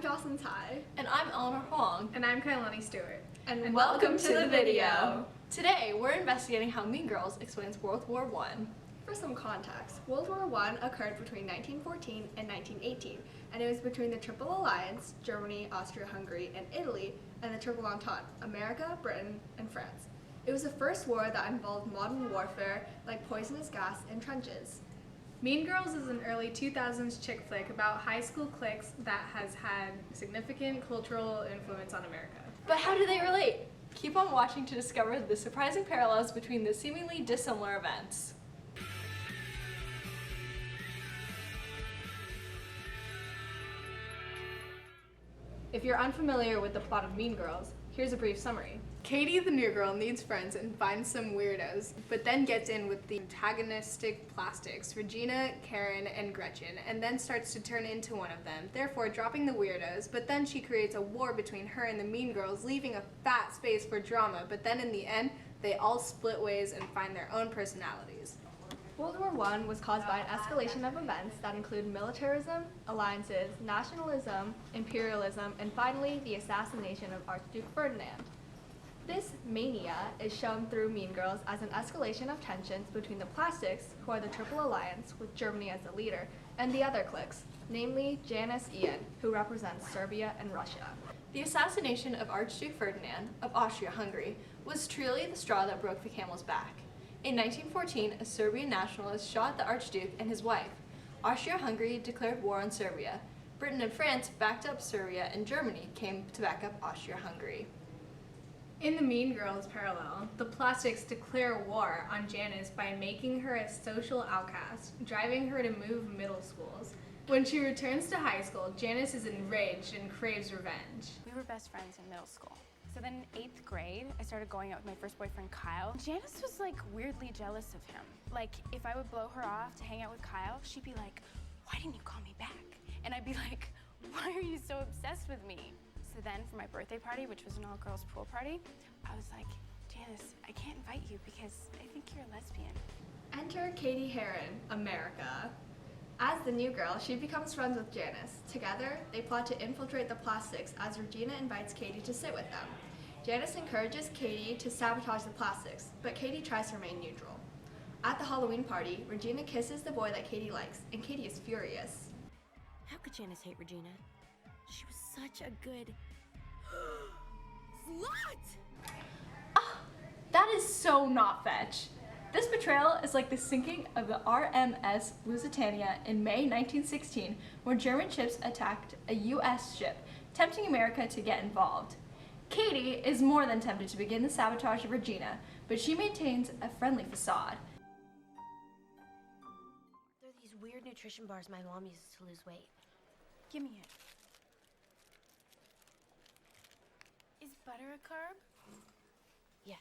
I'm Jocelyn Tai. And I'm Eleanor Huang. And I'm Kailani Stewart. And welcome to the video. Today, we're investigating how Mean Girls explains World War I. For some context, World War I occurred between 1914 and 1918, and it was between the Triple Alliance, Germany, Austria-Hungary, and Italy, and the Triple Entente, America, Britain, and France. It was the first war that involved modern warfare like poisonous gas and trenches. Mean Girls is an early 2000s chick flick about high school cliques that has had significant cultural influence on America. But how do they relate? Keep on watching to discover the surprising parallels between the seemingly dissimilar events. If you're unfamiliar with the plot of Mean Girls, here's a brief summary. Katie, the new girl, needs friends and finds some weirdos, but then gets in with the antagonistic plastics, Regina, Karen, and Gretchen, and then starts to turn into one of them, therefore dropping the weirdos, but then she creates a war between her and the Mean Girls, leaving a fat space for drama, but then in the end, they all split ways and find their own personalities. World War I was caused by an escalation of events that include militarism, alliances, nationalism, imperialism, and finally the assassination of Archduke Ferdinand. This mania is shown through Mean Girls as an escalation of tensions between the Plastics, who are the Triple Alliance with Germany as the leader, and the other cliques, namely Janice Ian, who represents Serbia and Russia. The assassination of Archduke Ferdinand of Austria-Hungary was truly the straw that broke the camel's back. In 1914, a Serbian nationalist shot the Archduke and his wife. Austria-Hungary declared war on Serbia. Britain and France backed up Serbia, and Germany came to back up Austria-Hungary. In the Mean Girls parallel, the Plastics declare war on Janice by making her a social outcast, driving her to move middle schools. When she returns to high school, Janice is enraged and craves revenge. We were best friends in middle school. So then in 8th grade, I started going out with my first boyfriend, Kyle. Janice was like weirdly jealous of him. Like if I would blow her off to hang out with Kyle, she'd be like, "Why didn't you call me back?" And I'd be like, "Why are you so obsessed with me?" So then for my birthday party, which was an all-girls pool party, I was like, "Janice, I can't invite you because I think you're a lesbian." Enter Katie Heron, America. As the new girl, she becomes friends with Janice. Together, they plot to infiltrate the Plastics as Regina invites Katie to sit with them. Janice encourages Katie to sabotage the Plastics, but Katie tries to remain neutral. At the Halloween party, Regina kisses the boy that Katie likes, and Katie is furious. How could Janice hate Regina? She was such a good slut! That is so not fetch. This betrayal is like the sinking of the RMS Lusitania in May 1916, where German ships attacked a US ship, tempting America to get involved. Katie is more than tempted to begin the sabotage of Regina, but she maintains a friendly facade. They're these weird nutrition bars my mom uses to lose weight. Give me it. Is butter a carb? Yes.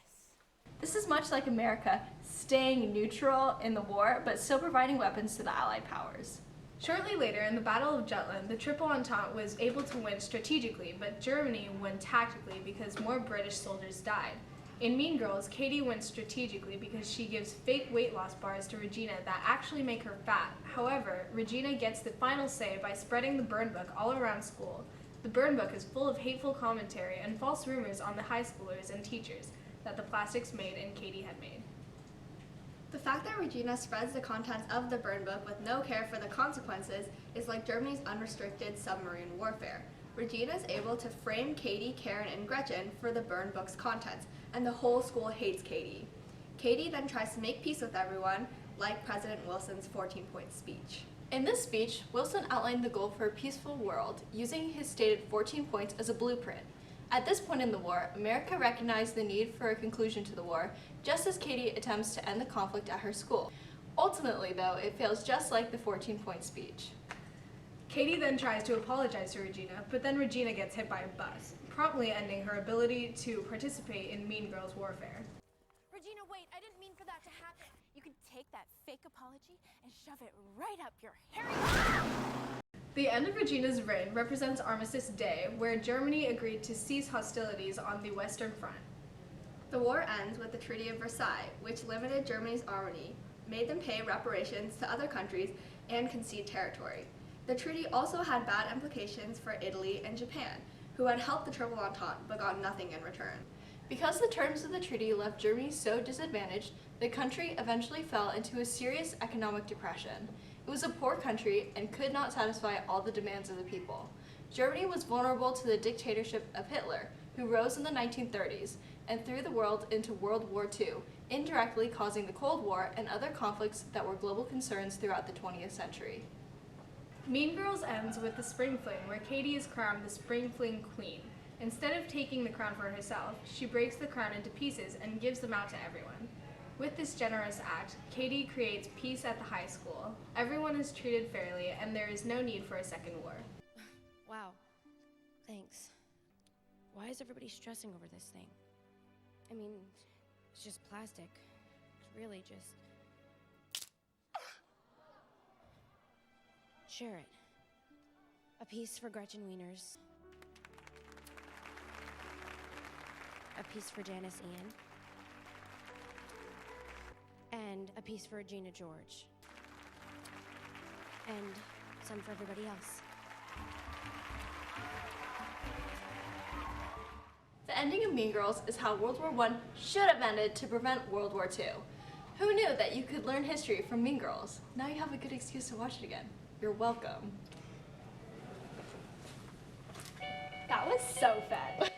This is much like America, staying neutral in the war, but still providing weapons to the Allied powers. Shortly later, in the Battle of Jutland, the Triple Entente was able to win strategically, but Germany won tactically because more British soldiers died. In Mean Girls, Katie wins strategically because she gives fake weight loss bars to Regina that actually make her fat. However, Regina gets the final say by spreading the burn book all around school. The burn book is full of hateful commentary and false rumors on the high schoolers and teachers that the Plastics made and Katie had made. The fact that Regina spreads the contents of the burn book with no care for the consequences is like Germany's unrestricted submarine warfare. Regina is able to frame Katie, Karen, and Gretchen for the burn book's contents, and the whole school hates Katie. Katie then tries to make peace with everyone, like President Wilson's 14-point speech. In this speech, Wilson outlined the goal for a peaceful world, using his stated 14 points as a blueprint. At this point in the war, America recognized the need for a conclusion to the war, just as Katie attempts to end the conflict at her school. Ultimately, though, it fails just like the 14-point speech. Katie then tries to apologize to Regina, but then Regina gets hit by a bus, promptly ending her ability to participate in Mean Girls warfare. Regina, wait, I didn't mean for that to happen. You can take that fake apology and shove it right up your hairy... The end of Regina's reign represents Armistice Day, where Germany agreed to cease hostilities on the Western Front. The war ends with the Treaty of Versailles, which limited Germany's army, made them pay reparations to other countries, and concede territory. The treaty also had bad implications for Italy and Japan, who had helped the Triple Entente but got nothing in return. Because the terms of the treaty left Germany so disadvantaged, the country eventually fell into a serious economic depression. It was a poor country and could not satisfy all the demands of the people. Germany was vulnerable to the dictatorship of Hitler, who rose in the 1930s and threw the world into World War II, indirectly causing the Cold War and other conflicts that were global concerns throughout the 20th century. Mean Girls ends with the spring fling, where Katie is crowned the spring fling queen. Instead of taking the crown for herself, she breaks the crown into pieces and gives them out to everyone. With this generous act, Katie creates peace at the high school. Everyone is treated fairly, and there is no need for a second war. Wow. Thanks. Why is everybody stressing over this thing? I mean, it's just plastic. It's really just... Share it. A piece for Gretchen Wieners. A piece for Janice Ian. And a piece for Regina George. And some for everybody else. The ending of Mean Girls is how World War I should have ended to prevent World War II. Who knew that you could learn history from Mean Girls? Now you have a good excuse to watch it again. You're welcome. That was so fed.